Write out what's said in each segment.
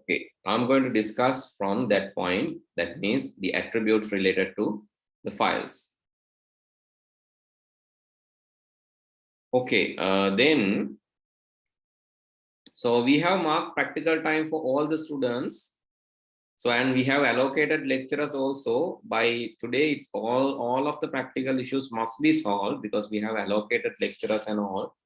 Okay, I'm going to discuss from that point. That means the attributes related to the files. Okay, then, so we have marked practical time for all the students. So, and we have allocated lecturers also. By today, it's all of the practical issues must be solved because we have allocated lecturers and all.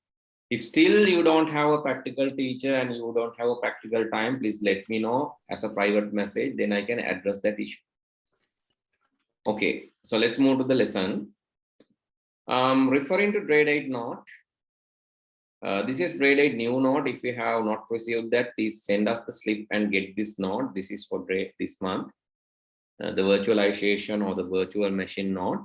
If still you don't have a practical teacher and you don't have a practical time, please let me know as a private message, then I can address that issue. Okay, so let's move to the lesson. Referring to grade 8 note, this is grade 8 new note. If you have not received that, please send us the slip and get this note. This is for grade this month, the virtualization or the virtual machine note.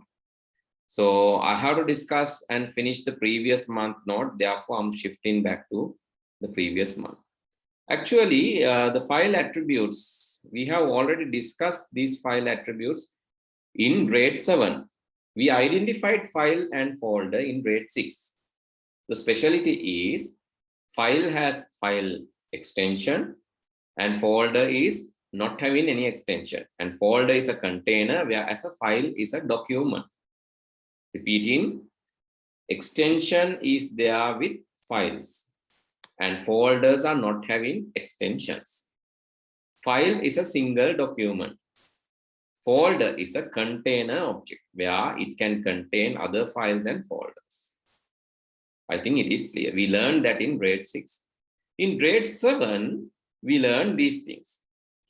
So I have to discuss and finish the previous month note. Therefore, I'm shifting back to the previous month. Actually, the file attributes, we have already discussed these file attributes in grade 7. We identified file and folder in grade 6. The specialty is file has file extension and folder is not having any extension, and folder is a container, whereas a file is a document. Repeating, extension is there with files and folders are not having extensions. File is a single document. Folder is a container object where it can contain other files and folders. I think it is clear. We learned that in grade 6. In grade 7, we learned these things.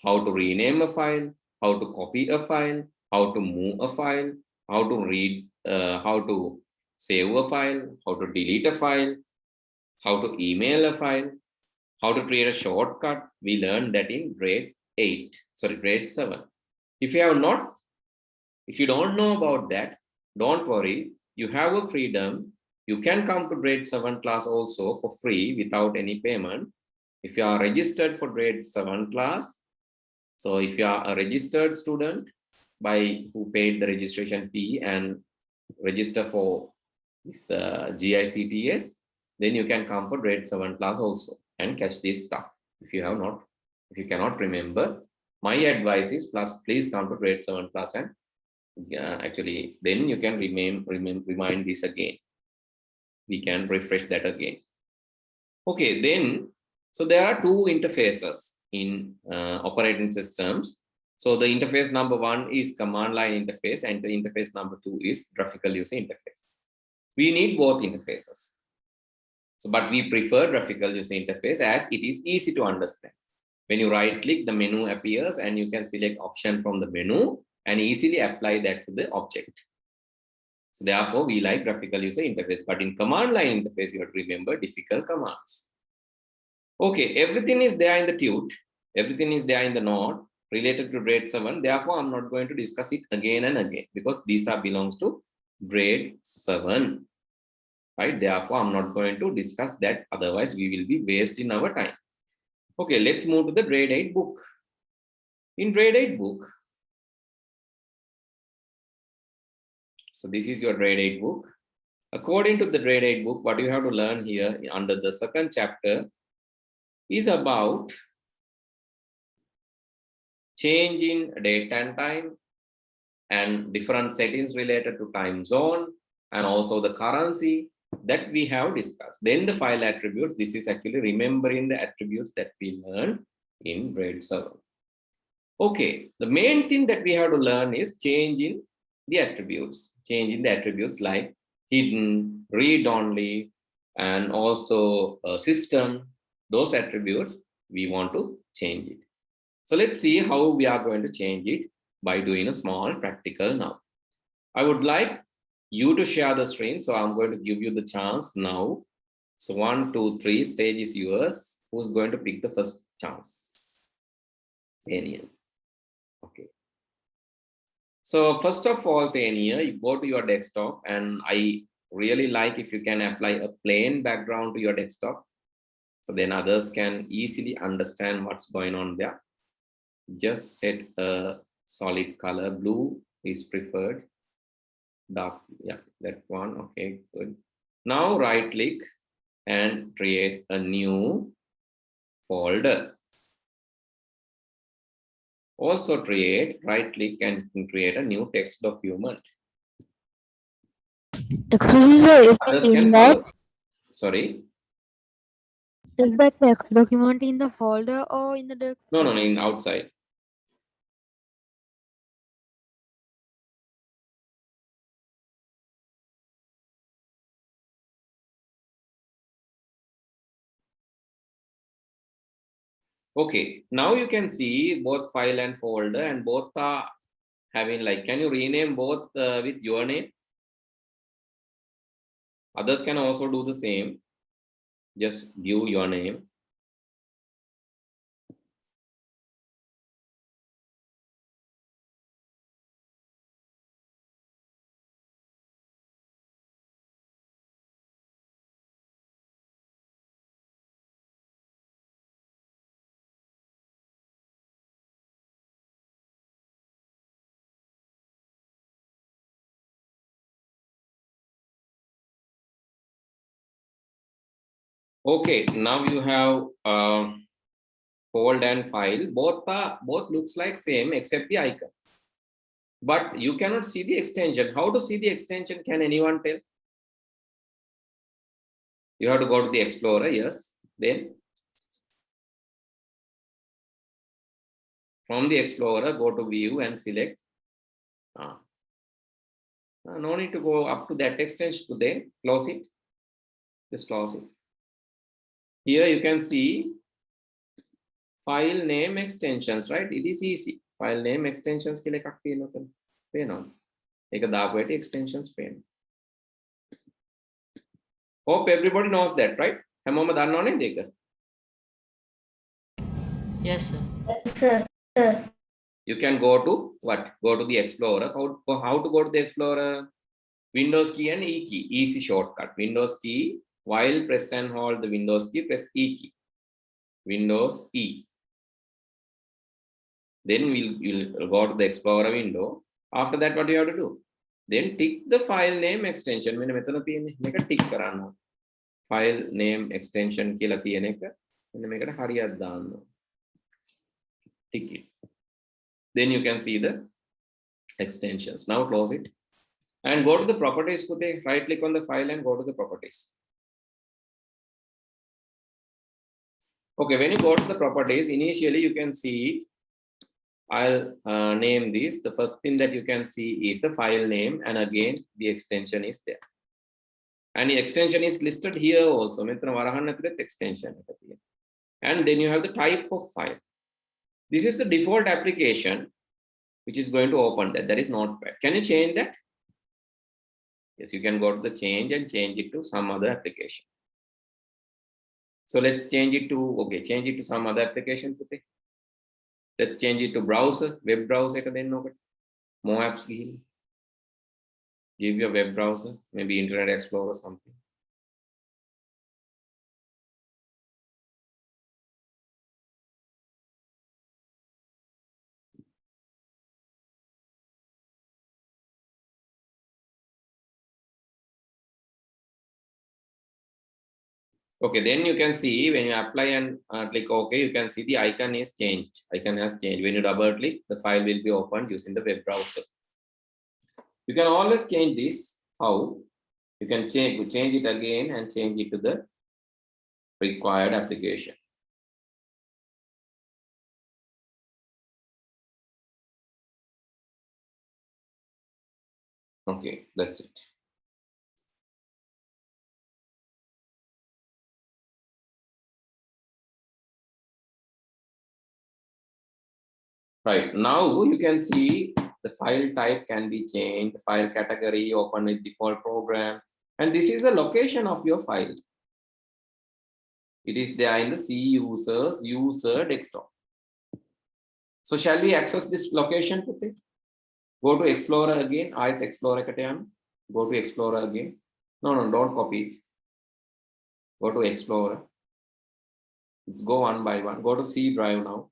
How to rename a file, how to copy a file, how to move a file, how to read, how to save a file, how to delete a file, how to email a file, how to create a shortcut. We learned that in grade 7. If you don't know about that, don't worry. You have a freedom. You can come to grade 7 class also for free without any payment. If you are registered for grade 7 class, so if you are a registered student who paid the registration fee and register for this GICTS, then you can come for grade 7 class also and catch this stuff. If you cannot remember, my advice is please come to grade 7 class and actually then you can remind this again. We can refresh that again. Okay, then, so there are two interfaces in operating systems. So the interface number 1 is command line interface and the interface number 2 is graphical user interface. We need both interfaces. So, but we prefer graphical user interface as it is easy to understand. When you right click, the menu appears and you can select option from the menu and easily apply that to the object. So therefore, we like graphical user interface, but in command line interface, you have to remember difficult commands. Okay, everything is there in the tute, everything is there in the note related to grade 7. Therefore, I'm not going to discuss it again and again because these are belongs to grade 7. Right? Therefore, I'm not going to discuss that. Otherwise, we will be wasting our time. Okay, let's move to the grade 8 book. In grade 8 book, so this is your grade 8 book. According to the grade 8 book, what you have to learn here under the second chapter is about change in date and time and different settings related to time zone and also the currency that we have discussed. Then the file attributes, this is actually remembering the attributes that we learned in grade 7. Okay, the main thing that we have to learn is change in the attributes like hidden, read only, and also system. Those attributes we want to change it. So let's see how we are going to change it by doing a small practical now. I would like you to share the screen, so I'm going to give you the chance now. So 1, 2, 3, stage is yours. Who's going to pick the first chance? Daniel. Okay. So first of all, Tania, you go to your desktop, and I really like if you can apply a plain background to your desktop, so then others can easily understand what's going on there. Just set a solid color. Blue is preferred. Dark, yeah, that one. Okay, good. Now right click and create a new folder. Also create, right click and create a new text document. Excuse me, sir, is that Others in can that? follow. Sorry. Is that text document in the folder or in the No, desktop? no, in outside. Okay, now you can see both file and folder, and both are having like, can you rename both with your name? Others can also do the same. Just give your name. Okay, now you have fold and file. Both looks like same except the icon. But you cannot see the extension. How to see the extension? Can anyone tell? You have to go to the Explorer, yes. Then from the Explorer, go to View and select. No need to go up to that extension today. Close it. Just close it. Here you can see file name extensions, right? It is easy. File name extensions කියලා එකක් තියෙනවා තන. පේනවා. ඒක දාපු ඇටි extensions පේනවා. Hope everybody knows that, right? හැමෝම දන්නව නේද ඒක? Yes, sir. Sir. You can go to what? Go to the Explorer. How to go to the Explorer? Windows key and E key. Easy shortcut. Windows key. While press and hold the Windows key, press E key. Windows E. Then we'll go to the Explorer window. After that, what do you have to do? Then tick the file name extension. මෙන්න මෙතන තියෙන්නේ. මේක tick කරන්න. File name extension කියලා තියෙන එක. මෙන්න මේකට හරියට දාන්න. Tick it. Then you can see the extensions. Now close it. And go to the properties. Right click on the file and go to the properties. Okay, when you go to the properties, initially you can see, I'll name this. The first thing that you can see is the file name, and again the extension is there. And the extension is listed here also. Extension. And then you have the type of file. This is the default application which is going to open that. That is Notepad. Can you change that? Yes, you can go to the change and change it to some other application. So let's change it to, okay, change it to some other application. Let's change it to browser, web browser. More apps. Give your web browser, maybe Internet Explorer or something. Okay, then you can see when you apply and click OK, you can see the icon is changed. Icon has changed. When you double click, the file will be opened using the web browser. You can always change this. How? You can change it again and change it to the required application. Okay, that's it. Right, now you can see the file type can be changed, the file category, open with default program, and this is the location of your file. It is there in the C users, user desktop. So shall we access this location? Go to Explorer again, Explorer go to Explorer again. No, don't copy it. Go to Explorer. Let's go one by one. Go to C drive now.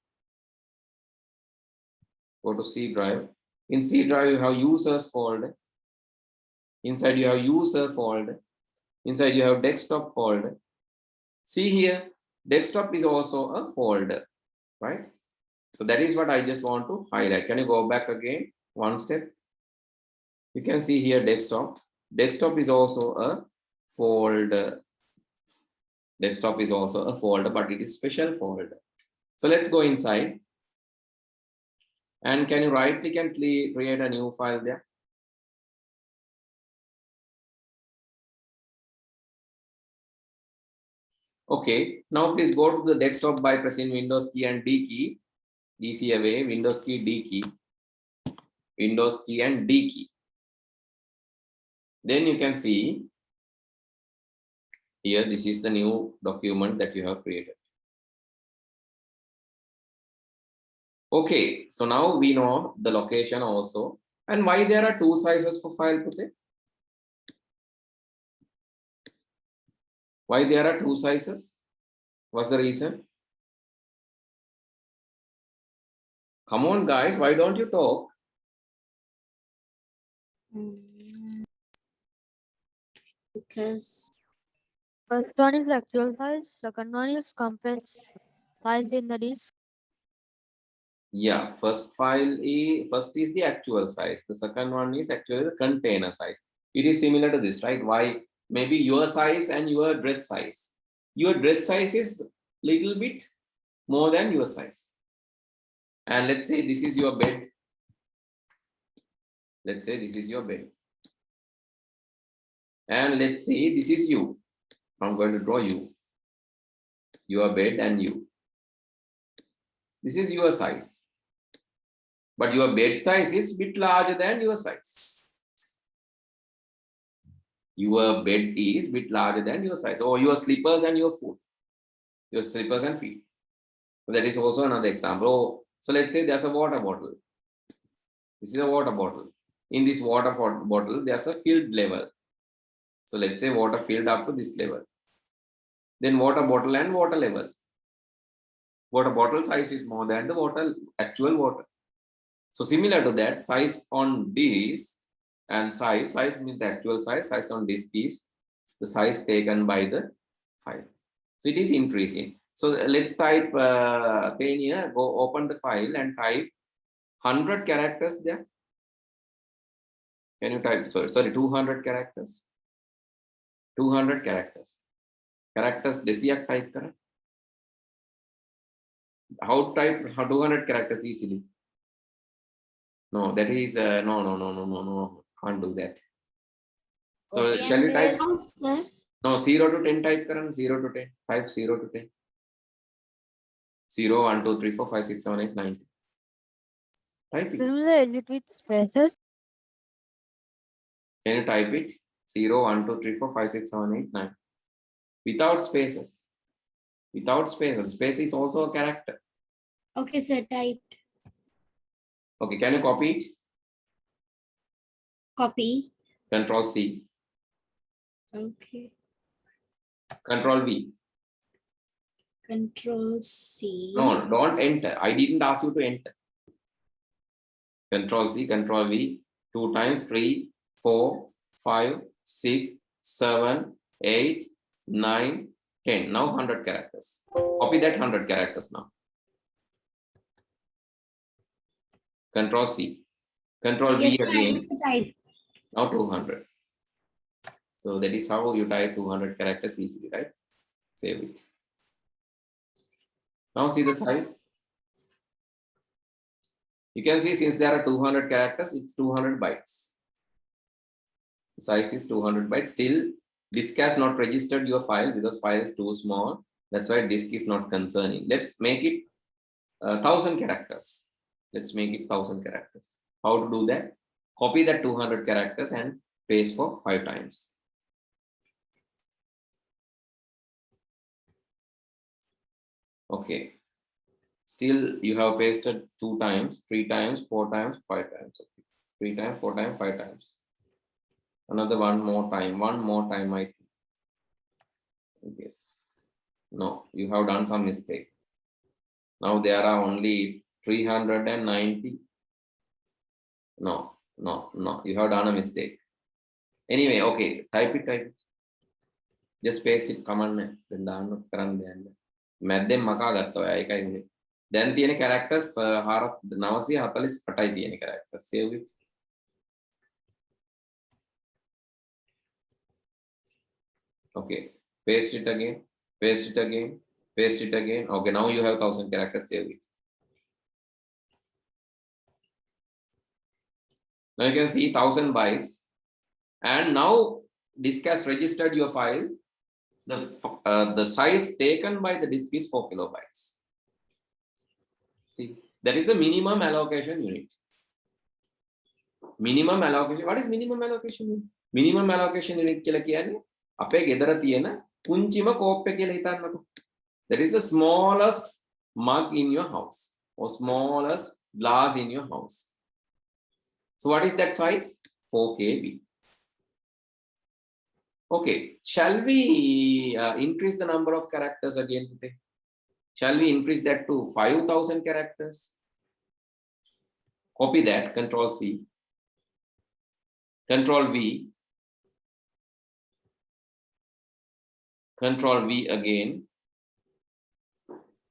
Go to C drive. In C drive, you have users folder. Inside you have user folder. Inside you have desktop folder. See here, desktop is also a folder, right? So that is what I just want to highlight. Can you go back again one step? You can see here desktop. Desktop is also a folder. Desktop is also a folder, but it is special folder. So let's go inside. And can you right click and create a new file there? Okay, now please go to the desktop by pressing Windows key and D key. DC away, Windows key, D key. Windows key and D key. Then you can see here, this is the new document that you have created. Okay, so now we know the location also. And why there are two sizes for file, Pute? Why there are two sizes? What's the reason? Come on, guys, why don't you talk? Because First one is actual size, second one is compressed size in the disk. Yeah, first is the actual size. The second one is actually the container size. It is similar to this, right? Why? Maybe your size and your dress size. Your dress size is little bit more than your size. And let's say this is your bed. Let's say this is your bed. And let's say this is you. I'm going to draw you. Your bed and you. This is your size. But your bed size is a bit larger than your size. Your bed is a bit larger than your size. Or your slippers and your foot. Your slippers and feet. So that is also another example. Oh, so let's say there's a water bottle. This is a water bottle. In this water bottle, there's a filled level. So let's say water filled up to this level. Then water bottle and water level. Water bottle size is more than the actual water. So similar to that, size on disk and size means the actual size on disk is the size taken by the file. So it is increasing. So let's type pain here, go open the file and type 100 characters there. Can you type, sorry, 200 characters? 200 characters. Characters desiak type kara. How type 200 characters easily? No, that is no. Can't do that. So Okay, shall we type? sir. No, 0 to 10 type karan, 0 to 10. Type 0 to 10. 0, 1, 2, 3, 4, 5, 6, 7, 8, 9. Type it. Will you edit with spaces? Can you type it? 0, 1, 2, 3, 4, 5, 6, 7, 8, 9. Without spaces. Without spaces. Space is also a character. Okay, sir, typed. Okay, can you copy it? Copy. Control C. Okay. Control V. Control C. No, don't enter. I didn't ask you to enter. Control C, Control V. 2 times, 3, 4, 5, 6, 7, 8, 9, 10. Now 100 characters. Copy that 100 characters now. Control C. Control V Yes, again. sir, type. Now 200. So that is how you type 200 characters easily, right? Save it. Now see the size. You can see since there are 200 characters, it's 200 bytes. The size is 200 bytes. Still, disk has not registered your file because file is too small. That's why disk is not concerning. Let's make it 1000 characters. Let's make it 1000 characters. How to do that? Copy that 200 characters and paste for 5 times. Okay. Still, you have pasted 2 times, 3 times, 4 times, 5 times. Okay. 3 times, 4 times, 5 times. Another one more time, I think. Yes. No, you have done some mistake. Now there are only 390. No, you have done a mistake. Anyway, okay, type it. Just paste it, command then down. Madden maka gatta ekai. දැන් තියෙන characters 948යි තියෙන characters. Save it. Okay, paste it again, paste it again, paste it again. Okay, now you have 1000 characters. Save it. Now you can see 1000 bytes, and now disk has registered your file. The size taken by the disk is 4 kilobytes. See, that is the minimum allocation unit. Minimum allocation. What is minimum allocation unit? Minimum allocation unit කියලා කියන්නේ අපේ ගෙදර තියෙන පුංචිම කෝප්පය කියලා හිතන්නකෝ. That is the smallest mug in your house or smallest glass in your house. So what is that size? 4 KB. Okay, shall we increase the number of characters again today? Shall we increase that to 5000 characters? Copy that, Control C, Control V, Control V again,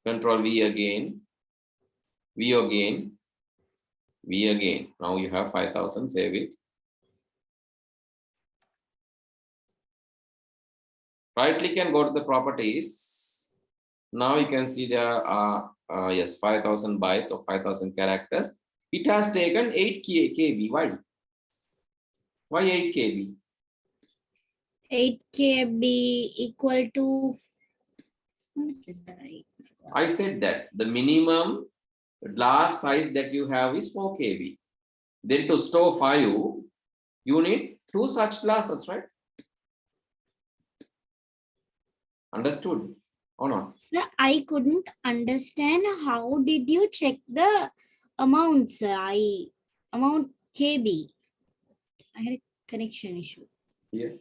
Control V again, V again, V again. Now you have 5000, save it. Right click and go to the properties. Now you can see there are, yes, 5000 bytes or 5000 characters. It has taken 8 KB. Why? Why 8 KB? 8 KB equal to, how much is that? I said that the minimum glass size that you have is 4 KB. Then to store 5, you need 2 such glasses, right? Understood or not? Sir, I couldn't understand how did you check the amounts. Amount KB. I had a connection issue. Here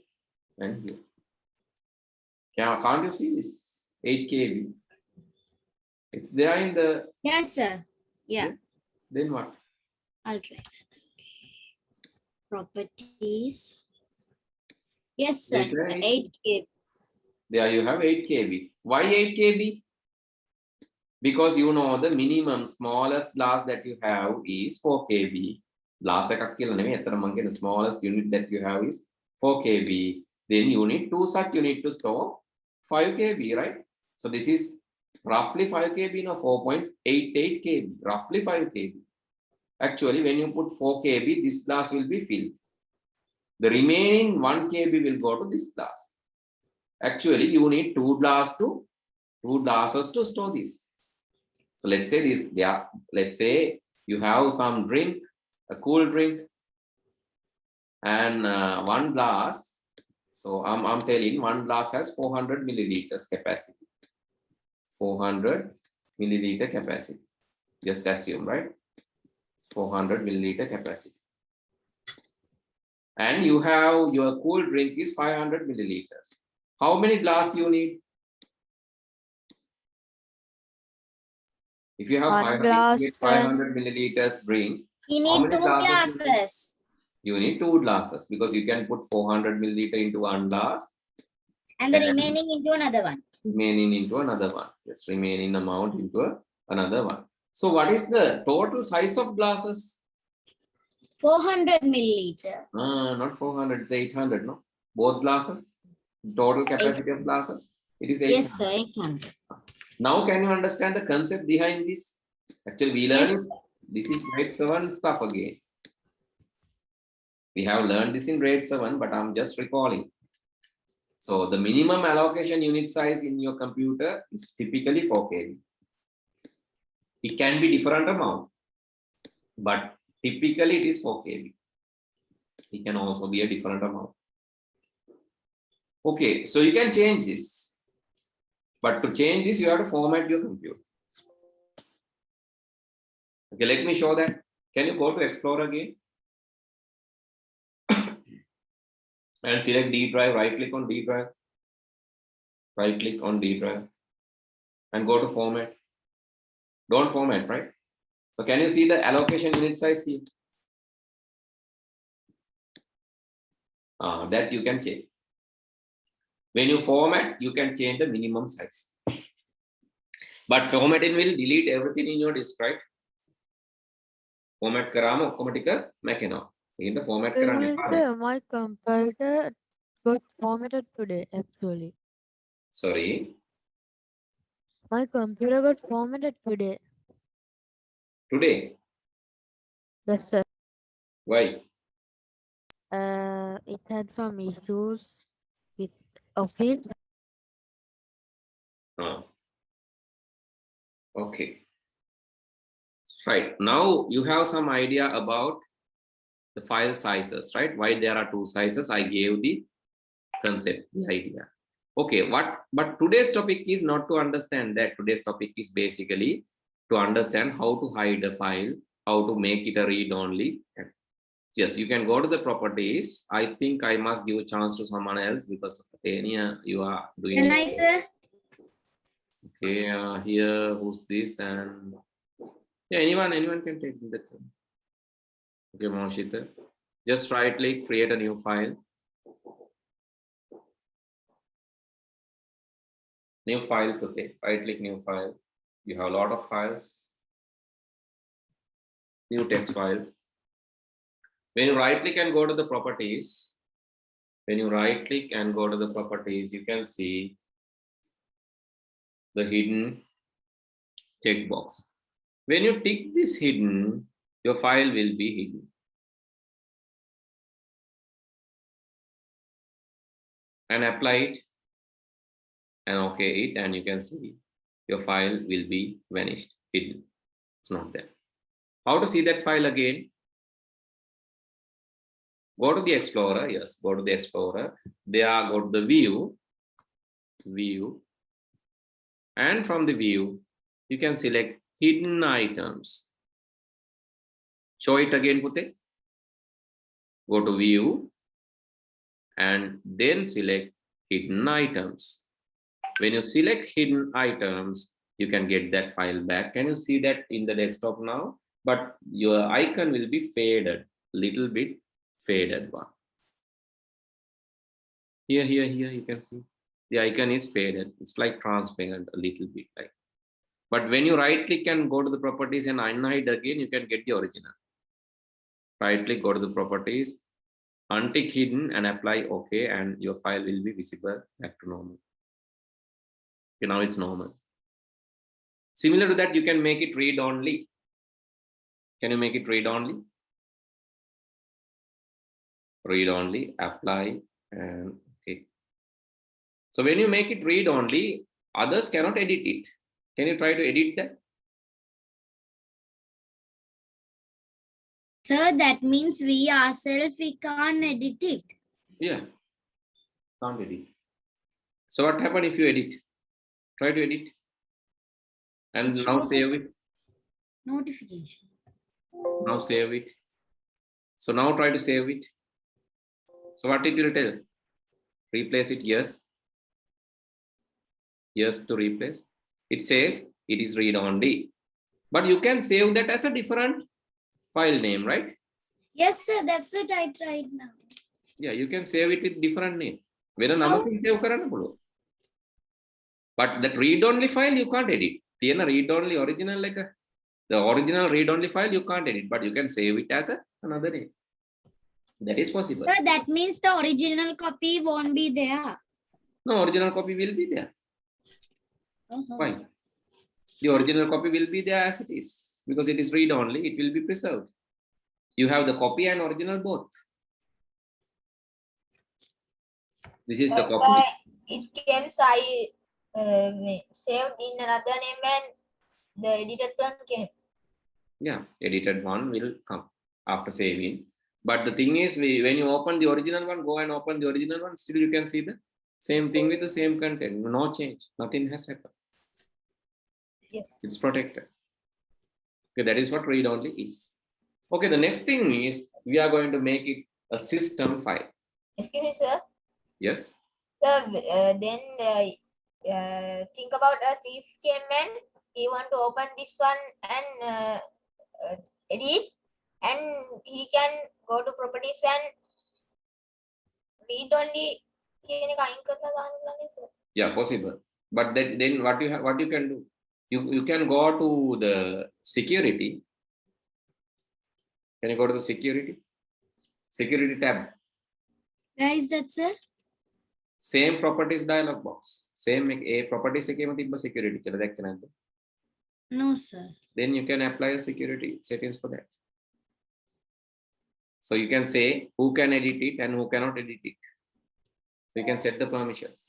and here. Can't you see this? 8 KB. It's there in the. Yes, sir. Yeah, Then what? I'll try. Properties. Yes, sir. Later, 8 KB. There you have 8 KB. Why 8 KB? Because you know the minimum smallest glass that you have is 4 KB. Glass එකක් කියලා නෙමෙයි. අතන මම කියන smallest unit that you have is 4 KB. Then you need 2 such unit to store 5 KB, right? So this is roughly 5 KB, no, 4.88 KB, roughly 5 KB. Actually, when you put 4 KB, this glass will be filled. The remaining 1 KB will go to this glass. Actually, you need 2 glasses to store this. So let's say this, yeah, let's say you have some drink, a cool drink, and 1 glass. So I'm telling 1 glass has 400 milliliters capacity. 400 milliliter capacity. Just assume, right? 400 milliliter capacity. And you have your cool drink is 500 milliliters. How many glass you need? If you have One 500, glass, 500 milliliters drink, You How need many 2 glasses glasses. you need 2 glasses because you can put 400 milliliter into 1 glass, And the And- remaining into another one. remaining into another one. Yes, remaining amount into another one. So what is the total size of glasses? 400 milliliter. Not 400, it's 800, no? Both glasses? Total capacity of glasses? It is 800. Yes, sir. 800. Now can you understand the concept behind this? Actually, we Yes, learned this is grade 7 stuff again. We have learned this in grade 7, but I'm just recalling. So the minimum allocation unit size in your computer is typically 4 KB. It can be different amount, but typically it is 4 KB. It can also be a different amount. Okay, so you can change this. But to change this, you have to format your computer. Okay, let me show that. Can you go to Explorer again? And select D drive, right click on D drive. Right click on D drive. And go to format. Don't format, right? So can you see the allocation unit size here? That you can change. When you format, you can change the minimum size. But formatting will delete everything in your disk, right? Format කරාම ඔක්කොම ටික මැකෙනවා. එහෙනම් format It කරන්න means එපා. my computer got formatted today, actually. Sorry. My computer got formatted today. Today. Yes, sir. Why? It had some issues with Office. Ah. Okay. Right. Now you have some idea about the file sizes, right? Why there are two sizes? I gave the concept, the idea. Okay, but today's topic is not to understand that. Today's topic is basically to understand how to hide a file, how to make it a read-only. Yes, you can go to the properties. I think I must give a chance to someone else because Tania, you are doing. Can I, sir? Okay, here, who's this? And yeah, anyone can take that. Okay, Moshita. Just right click, create a new file. New file, okay. Right click, new file. You have a lot of files. New text file. When you right click and go to the properties, when you right click and go to the properties, you can see the hidden checkbox. When you tick this hidden, your file will be hidden. And apply it and okay it, and you can see your file will be vanished, hidden. It's not there. How to see that file again? Go to the Explorer. Yes, go to the Explorer. There, go to the view, and from the view, you can select hidden items. Show it again, Pute. Go to view and then select hidden items. When you select hidden items, you can get that file back. Can you see that in the desktop now? But your icon will be faded, little bit faded one. Here, you can see the icon is faded. It's like transparent a little bit like. But when you right click and go to the properties and unhide again, you can get the original. Right click, go to the properties, untick hidden and apply OK, and your file will be visible back to normal. Okay, now it's normal. Similar to that, you can make it read only. Can you make it read only? Read only, apply, and okay. So when you make it read only, others cannot edit it. Can you try to edit that? Sir, that means we ourselves, we can't edit it. Yeah, can't edit. So what happened if you edit? Try to edit. And It now shows save it. Notification. Now save it. So now try to save it. So what it will tell? Replace it, yes. Yes to replace. It says it is read only. But you can save that as a different file name, right? Yes, sir, that's what I tried now. Yeah, you can save it with different name. When a number can save කරන්න පුළුවන්. But that read only file you can't edit. තියෙන read only original like the original read only file you can't edit, but you can save it as another name. That is possible. Sir, that means the original copy won't be there. No, original copy will be there. Why? Uh-huh. The original copy will be there as it is because it is read only. It will be preserved. You have the copy and original both. This is the copy. It came, I saved in another name and the edited one came. Yeah, edited one will come after saving. But the thing is, when you open the original one, go and open the original one, still you can see the same thing with the same content. No change. Nothing has happened. Yes. It's protected. Okay, that is what read only is. Okay, the next thing is we are going to make it a system file. Excuse me, sir. Yes. Sir, then think about a thief came and he want to open this one and edit, and he can go to properties and read only. Yeah, possible. But then what you can do? You can go to the security. Can you go to the security? Security tab. Where is that, sir? Same properties dialog box. Same a properties එකේම තිබ්බ security කියලා දැක්කේ නැද්ද? No, sir. Then you can apply a security settings for that. So you can say who can edit it and who cannot edit it. So you can set the permissions.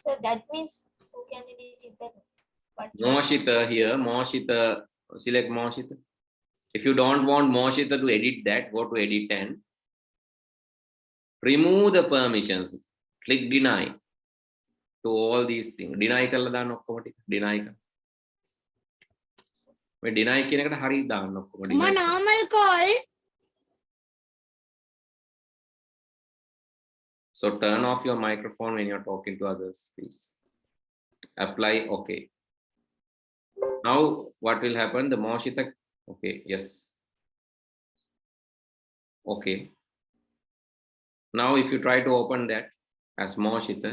So that means who can edit it then? But Moshita here, Moshita, select Moshita. If you don't want Moshita to edit that, go to edit and remove the permissions. Click deny to all these things. Deny කරලා දාන්න ඔක්කොම ටික. Deny කරලා. මේ deny කියන එකට හරිය දාන්න ඔක්කොම My deny. normal call. So turn off your microphone when you're talking to others, please. Apply okay. Now what will happen? The Moshita, okay, yes. Okay. Now if you try to open that as Moshita,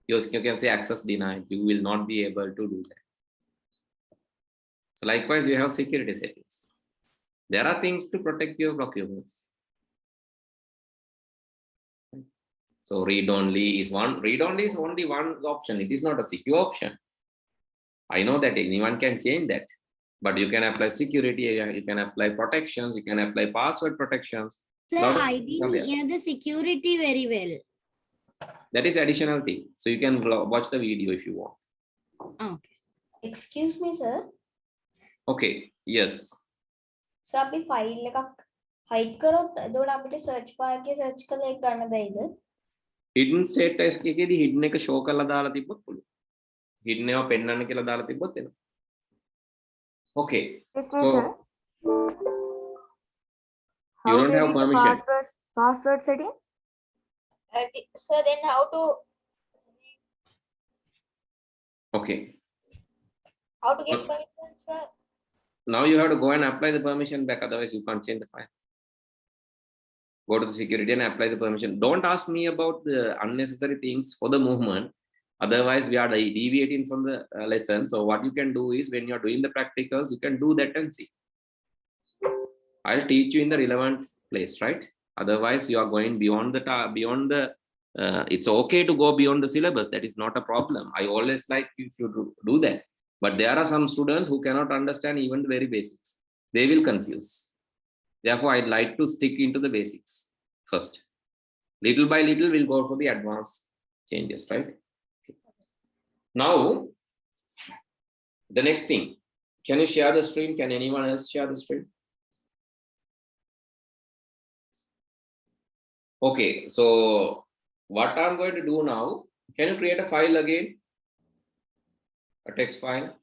you can say access denied. You will not be able to do that. So likewise, you have security settings. There are things to protect your documents. So read only is only one option. It is not a secure option. I know that anyone can change that, but you can apply security, you can apply protections, you can apply password protections. Sir, Lot of I things are didn't there. hear the security very well. That is additional thing. So you can watch the video if you want. Okay. excuse me, sir. Okay, yes. So අපි file එකක් hide කරොත් එතකොට අපිට search bar එකේ search කරලා ඒක ගන්න බැයිද? Hidden status එකේදී hidden එක show කරලා දාලා තිබ්බොත් පුළුවන්. Hidden ඒවා පෙන්වන්න කියලා දාලා තිබ්බොත් එනවා. Okay. So you don't have permission. Password setting? So then how to Okay. get Okay. permission, sir? Now you have to go and apply the permission back, otherwise you can't change the file. Go to the security and apply the permission. Don't ask me about the unnecessary things for the movement. Otherwise, we are deviating from the lesson. So what you can do is when you're doing the practicals, you can do that and see. I'll teach you in the relevant place, right? Otherwise, you are going beyond the it's okay to go beyond the syllabus. That is not a problem. I always like if you do that. But there are some students who cannot understand even the very basics. They will confuse. Therefore, I'd like to stick into the basics first. Little by little, we'll go for the advanced changes, right? Okay. Now, the next thing. Can you share the screen? Can anyone else share the screen? Okay, so what I'm going to do now, can you create a file again? A text file.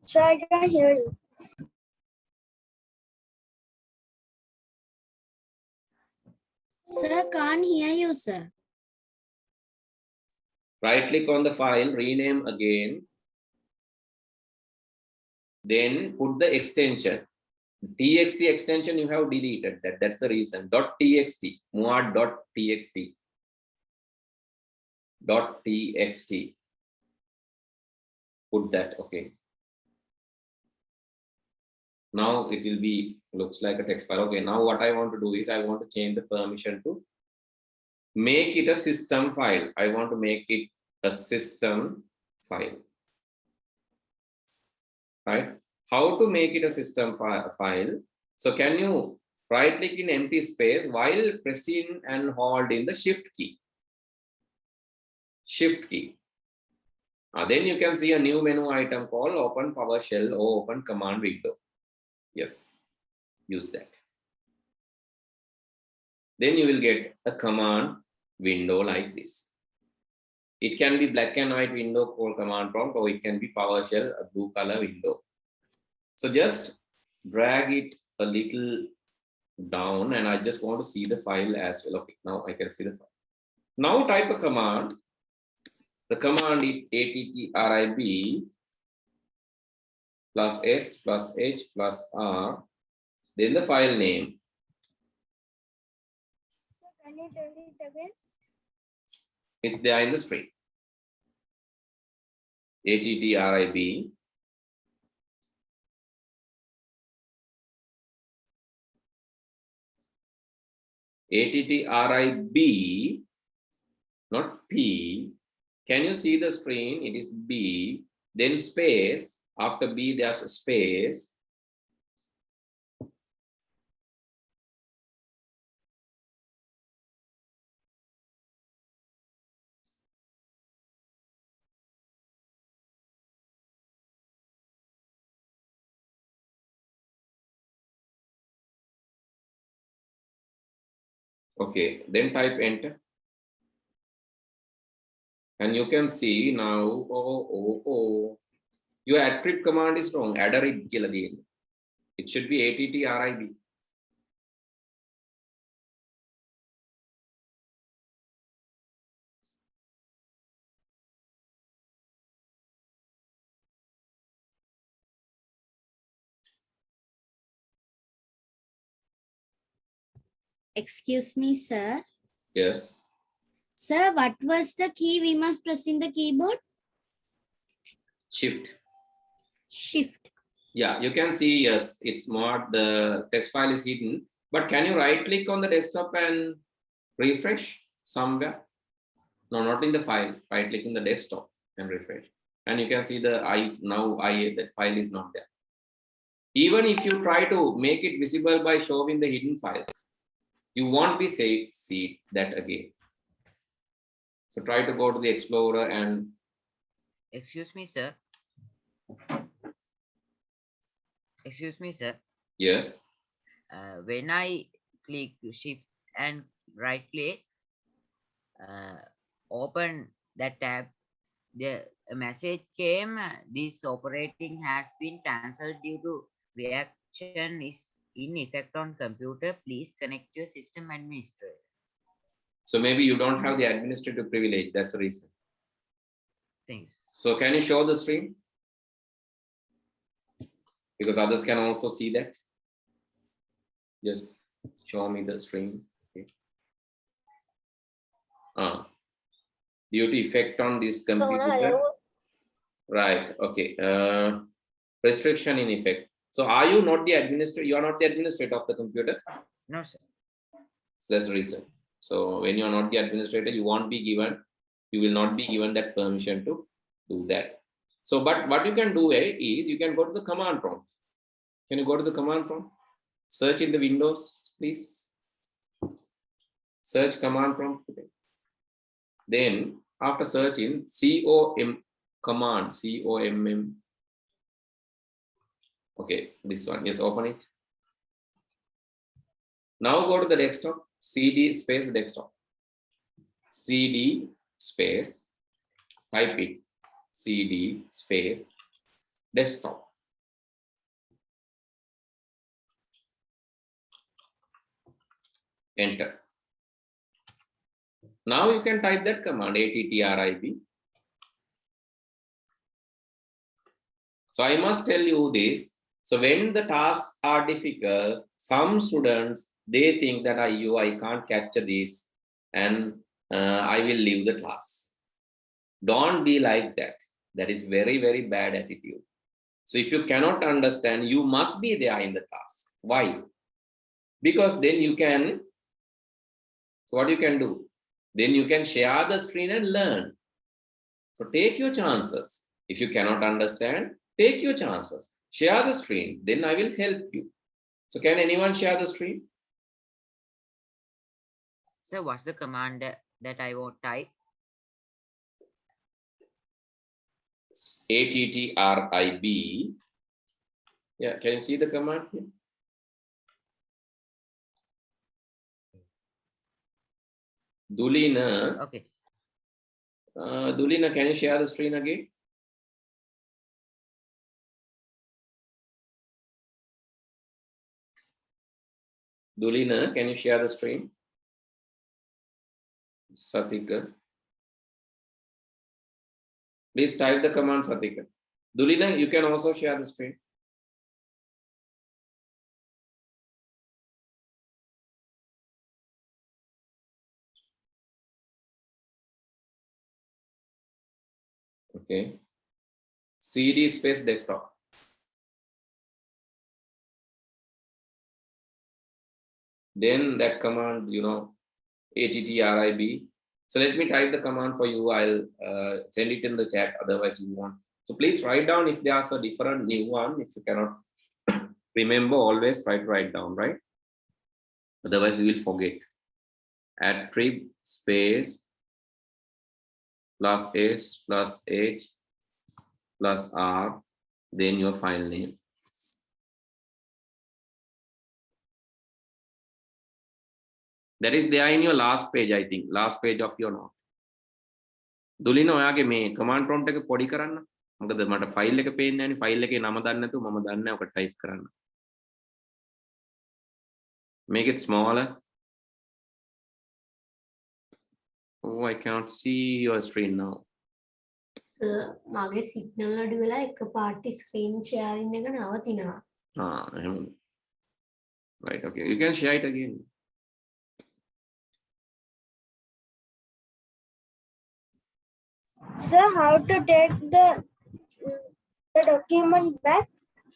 Sir, I can hear you. Sir, can't hear you, sir. Right click on the file, rename again. Then put the extension. TXT extension you have deleted that. That's the reason. .txt, muad.txt. .txt. Put that, okay. Now it will be, looks like a text file. Okay, now what I want to do is I want to change the permission to make it a system file. I want to make it a system file. Right? How to make it a system file? So can you right click in empty space while pressing and holding the shift key? Shift key. Then you can see a new menu item called open PowerShell or open command window. Yes, use that. Then you will get a command window like this. It can be black and white window called command prompt, or it can be PowerShell, a blue color window. So just drag it a little down, and I just want to see the file as well. Okay, now I can see the file. Now type a command. The command is attrib plus s plus h plus r, then the file name. Can you tell it again? It's there in the string. attrib attrib, not p. Can you see the screen? It is b, then space. After b, there's a space. Okay, then type enter. And you can see now, oh, your attrib command is wrong. Addarib again. It should be attrib. Excuse me, sir. Yes. Sir, what was the key we must press in the keyboard? Shift. Shift. Yeah, you can see, yes, it's more, the text file is hidden, but can you right click on the desktop and refresh somewhere? No, not in the file. Right click in the desktop and refresh. And you can see the that file is not there. Even if you try to make it visible by showing the hidden files, you won't be see that again. So try to go to the Explorer and. Excuse me, sir. Excuse me, sir. Yes. When I click shift and right click, open that tab, a message came, this operating has been cancelled due to reaction is in effect on computer. Please connect your system administrator. So maybe you don't have the administrative privilege. That's the reason. Thanks. So can you show the screen? Because others can also see that. Just show me the screen. Okay. Due to effect on this computer. Right. Okay. Restriction in effect. So are you not the administrator? You are not the administrator of the computer. No, sir. So that's the reason. So when you are not the administrator, you won't be given. You will not be given that permission to do that. So, but what you can do is you can go to the command prompt. Can you go to the command prompt? Search in the Windows, please. Search command prompt. Then after searching, COM command, COMM. Okay, this one. Yes, open it. Now go to the desktop. CD space desktop. CD space. Type it. CD space desktop. Enter. Now you can type that command attrib. So I must tell you this. So when the tasks are difficult, some students, they think that I can't capture this and I will leave the class. Don't be like that. That is very, very bad attitude. So if you cannot understand, you must be there in the class. Why? Because then you can, so what you can do? Then you can share the screen and learn. So take your chances. If you cannot understand, take your chances. Share the screen, then I will help you. So can anyone share the screen? So what's the command that I want type? attrib. Yeah, can you see the command here? Dulina. Okay. Dulina, can you share the screen again? Dulina, can you share the screen? Satika. Please type the command, Satika. Dulina, you can also share the screen. Okay. CD space desktop. Then that command, ATTRIB. So let me type the command for you. I'll send it in the chat. Otherwise, you won't. So please write down if there's a different new one. If you cannot remember, always try to write down, right? Otherwise, you will forget. Attrib space plus S plus H plus R, then your file name. That is there in your last page, I think. Last page of your note. Dulina, ඔයාගේ මේ command prompt එක පොඩි කරන්න. මොකද මට file එක පේන්නේ නැහැ නේ. file එකේ නම දන්නේ නැතුව මම දන්නේ නැහැ ඔක type කරන්න. Make it smaller. Oh, I cannot see your screen now. මගේ සිග්නල් අඩු වෙලා එකපාරට ස්ක්‍රීන් ෂෙයාරින් එක නවතිනවා. Right, okay. You can share it again. Sir, how to take the document back?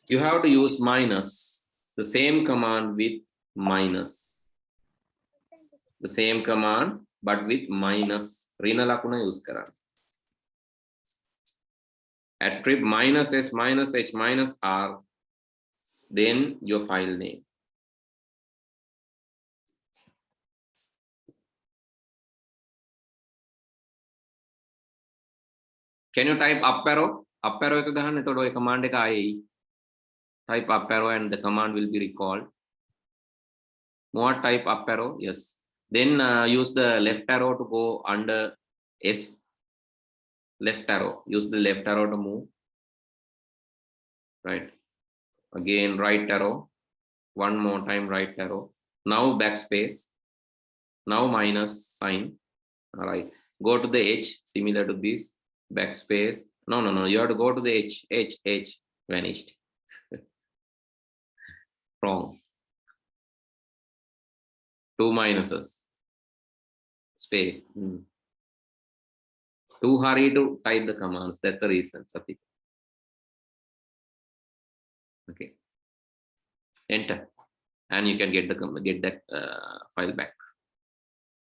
You have to use minus. The same command with minus. The same command, but with minus. Rina lakuna use karan. Attrib minus S minus H minus R. Then your file name. Can you type up arrow? Up arrow එක ගහන්න. එතකොට ඔය command එක ආයේ එයි. Type up arrow and the command will be recalled. More type up arrow, yes. Then use the left arrow to go under S. Left arrow. Use the left arrow to move. Right. Again, right arrow. One more time, right arrow. Now backspace. Now minus sign. All right. Go to the H, similar to this. Backspace. No. You have to go to the H. Vanished. Wrong. 2 minuses. Space. Too hurry to type the commands. That's the reason, Satik. Okay. Enter. And you can get that file back.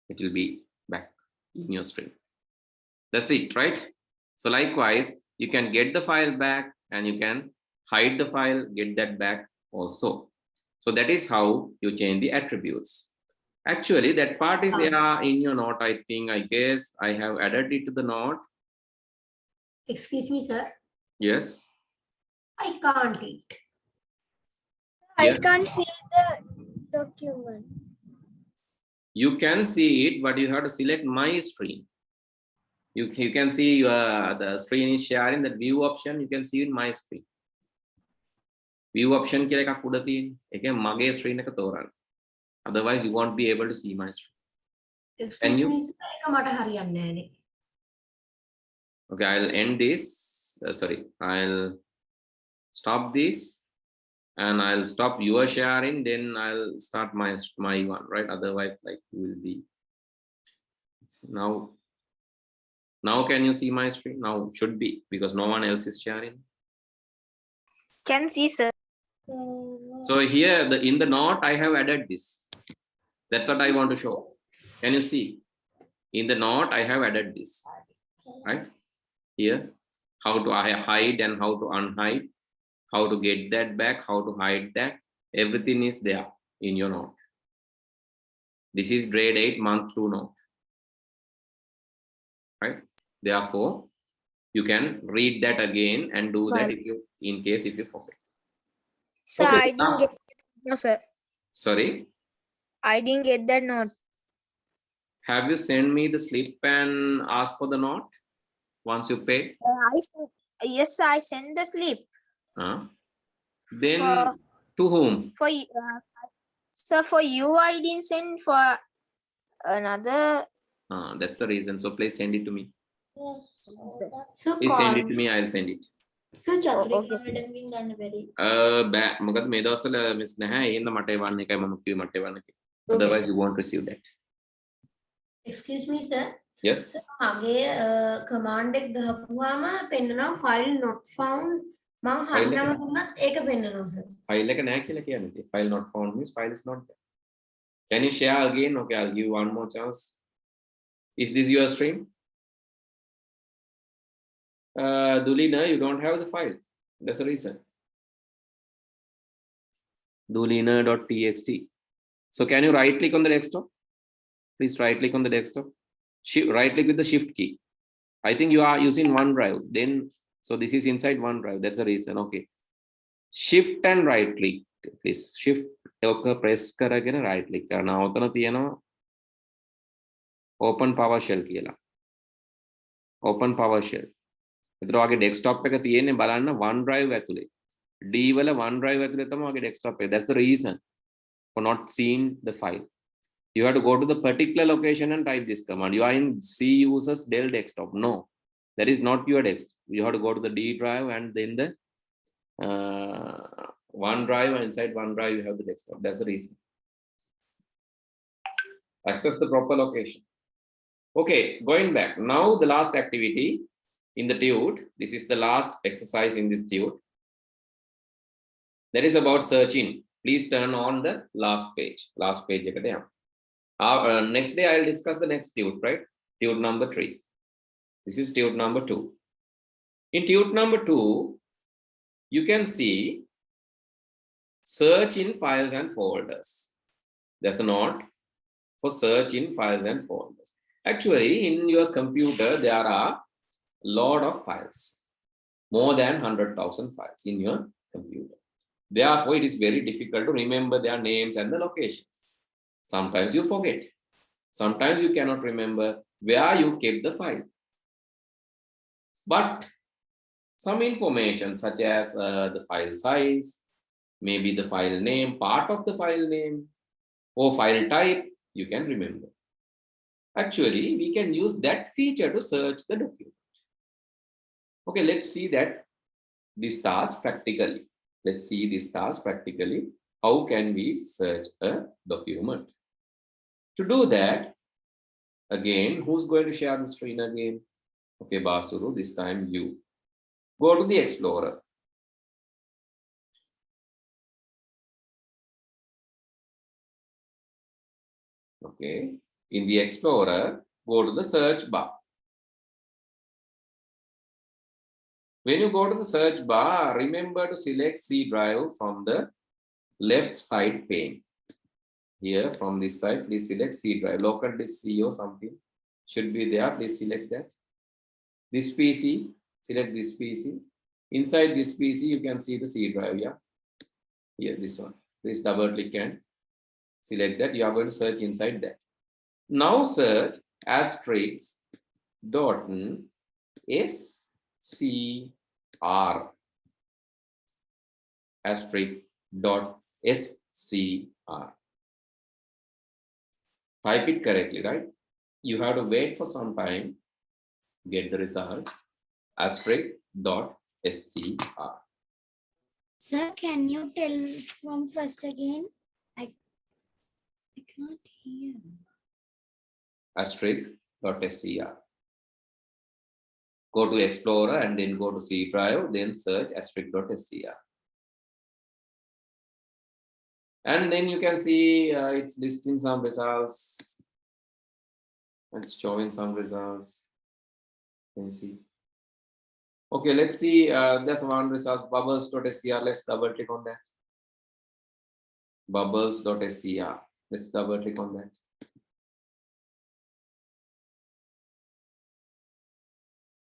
It will be back in your stream. That's it, right? So likewise, you can get the file back and you can hide the file, get that back also. So that is how you change the attributes. Actually, that part is there in your note, I think. I guess I have added it to the note. Excuse me, sir. Yes. I can't read. I Yeah. can't see the document. You can see it, but you have to select my screen. You can see the screen is sharing, the view option. You can see in my screen. View option කියලා එකක් උඩ තියෙන. ඒකෙන් මගේ screen එක තෝරන්න. Otherwise, you won't be able to see my screen. Excuse me, sir. ඒක මට හරියන්නේ නැහැ. Okay, I'll end this. Sorry, I'll stop this and I'll stop your sharing. Then I'll start my one, right? Otherwise, like you will be now can you see my screen? Now should be, because no one else is sharing. Can see, sir. So here in the note I have added this. That's what I want to show. Can you see? In the note I have added this, right? Here, how to hide and how to unhide, how to get that back, how to hide that. Everything is there in your note. This is grade 8 month 2 note, right? Therefore, you can read that again and do that if you, in case if you forget. Sir, Okay, I didn't get no, sir. Sorry, I didn't get that note. have you sent me the slip and asked for the note once you pay? Yes, sir, I sent the slip Then For- to whom? for So for you, I didn't send for another. That's the reason. So please send it to me. So Please send it to me. I'll send it. So okay. චතුරිකාඩමින් ගන්න බැරි. බෑ මොකද මේ දවස්වල miss නැහැ එහෙනම් මට එවන්න එකයි මම කිව්වේ මට එවන්න කියලා. Otherwise you won't receive that. Excuse me sir. Yes. මගේ command එක ගහපුවාම පෙන්නනවා file not found. මම File එක- හරියම දුන්නත් ඒක පෙන්නනවා sir. File එක නැහැ කියලා කියන්නේ. File not found means file is not there. Can you share again? Okay, I'll give you one more chance. Is this your stream? Dulina, you don't have the file. That's the reason. Dulina.txt. So can you right click on the desktop? Please right click on the desktop. Right click with the shift key. I think you are using OneDrive. Then, so this is inside OneDrive. That's the reason. Okay. Shift and right click. Please shift. Press කරගෙන right click කරනවා. ඔතන තියෙනවා open PowerShell කියලා. Open PowerShell. එතකොට ඔයාගේ desktop එක තියෙන්නේ බලන්න OneDrive ඇතුලේ. D වල OneDrive ඇතුලේ තමයි ඔයාගේ desktop එක. That's the reason for not seeing the file. You have to go to the particular location and type this command. You are in C users Dell desktop. No, that is not your desktop. You have to go to the D drive and then the OneDrive, and inside OneDrive you have the desktop. That's the reason. Access the proper location. Okay, going back. Now the last activity in the tude. This is the last exercise in this tude. That is about searching. Please turn on the last page. Last page. Next day I'll discuss the next tude, right? Tude number 3. This is tude number 2. In tude number 2, you can see search in files and folders. There's a note for search in files and folders. Actually, in your computer, there are a lot of files, more than 100,000 files in your computer. Therefore, it is very difficult to remember their names and the locations. Sometimes you forget. Sometimes you cannot remember where you kept the file. But some information such as the file size, maybe the file name, part of the file name, or file type, you can remember. Actually, we can use that feature to search the document. Okay, let's see that this task practically. Let's see this task practically. How can we search a document? To do that, again, who's going to share the screen again? Okay, Basuru, this time you. Go to the Explorer. Okay, in the Explorer, go to the search bar. When you go to the search bar, remember to select C drive from the left side pane. Here from this side, please select C drive. Local disk C or something should be there. Please select that. This PC, select this PC. Inside this PC, you can see the C drive. Yeah, here this one. Please double click and select that. You are going to search inside that. Now search *SCR. *SCR. Type it correctly, right? You have to wait for some time, get the result. *SCR. Sir, can you tell from first again? I can't hear. *SCR. Go to Explorer and then go to C drive, then search *SCR. And then you can see it's listing some results. It's showing some results. Can you see? Okay, let's see. There's one result, bubbles.scr. Let's double click on that. Bubbles.scr. Let's double click on that.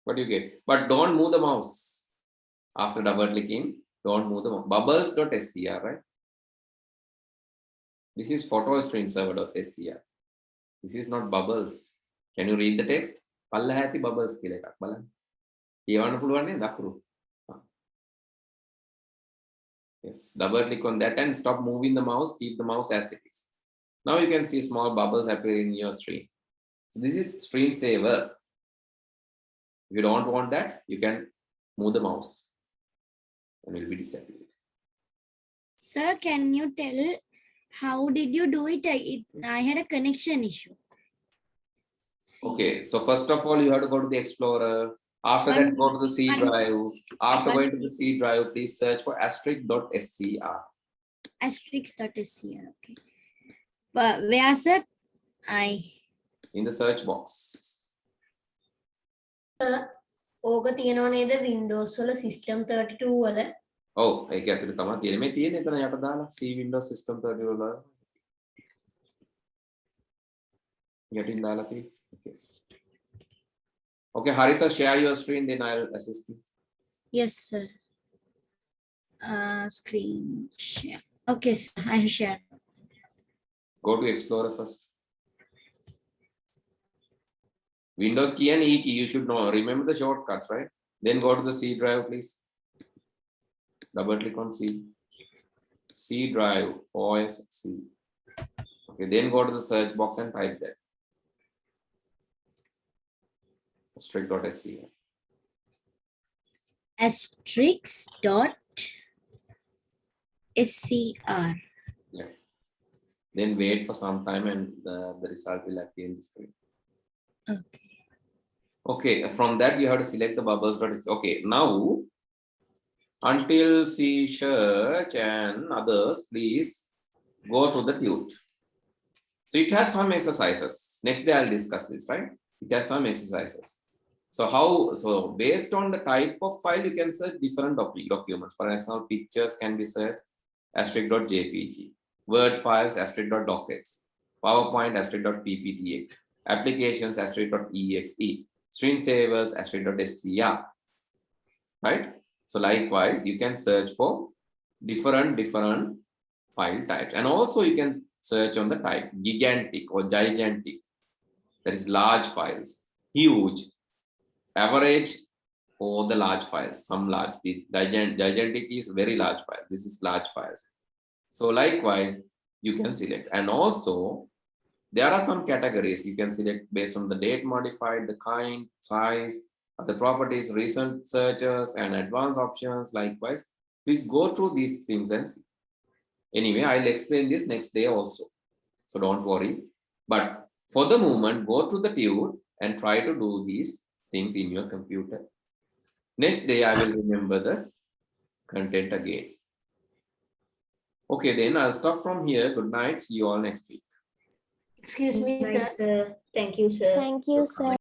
What do you get? But don't move the mouse. After double clicking, don't move the mouse. Bubbles.scr, right? This is photostreamserver.scr. This is not bubbles. Can you read the text? පල්ලෙහා ඇති bubbles කියලා එකක් බලන්න. කියවන්න පුළුවන් නේද අකුරු? Yes, double click on that and stop moving the mouse, keep the mouse as it is. Now you can see small bubbles appearing in your screen. So this is screensaver. If you don't want that, you can move the mouse and it will be disabled. Sir, can you tell how did you do it? I had a connection issue. Okay, so first of all, you have to go to the Explorer. After that, go to the C drive. After going to the C drive, please search for asterisk.scr. Asterisk.scr. Okay. But where's it? In the search box. ඕක තියෙනව නේද Windows වල System 32 වල? Oh, ඒක ඇතුලේ තමයි තියෙන්නේ. මේ තියෙන්නේ එතන යට දාලා C Windows System 30 වල. යටින් දාලා තියෙන්නේ. Okay. Okay, Harisa, share your screen, then I'll assist you. Yes, sir. Screen share. Okay, sir. I share. Go to Explorer first. Windows key and E key, you should know. Remember the shortcuts, right? Then go to the C drive, please. Double click on C. C drive, OS C. Okay, then go to the search box and type that. Asterisk.scr. Asterisk.scr. Yeah. Then wait for some time and the result will appear in the screen. Okay. Okay, from that you have to select the bubbles. Okay, now until see search and others, please go to the Qt. So it has some exercises. Next day I'll discuss this, right? It has some exercises. So based on the type of file, you can search different documents. For example, pictures can be searched asterisk.jpg, Word files asterisk.docx, PowerPoint asterisk.pptx, applications asterisk.exe, screensavers asterisk.scr, right? So likewise, you can search for different file types, and also you can search on the type gigantic or gigantic, that is large files, huge, average, or the large files. Some large, gigantic is very large file. This is large files. So likewise, you can select, and also there are some categories you can select based on the date modified, the kind, size, the properties, recent searches, and advanced options. Likewise, please go through these things and see. Anyway, I'll explain this next day also, so don't worry. But for the moment, go through the Qt and try to do these things in your computer. Next day, I will remember the content again. Okay, then I'll stop from here. Good night. See you all next week. Excuse me, Right, sir. sir. Thank you, sir. Thank you, sir.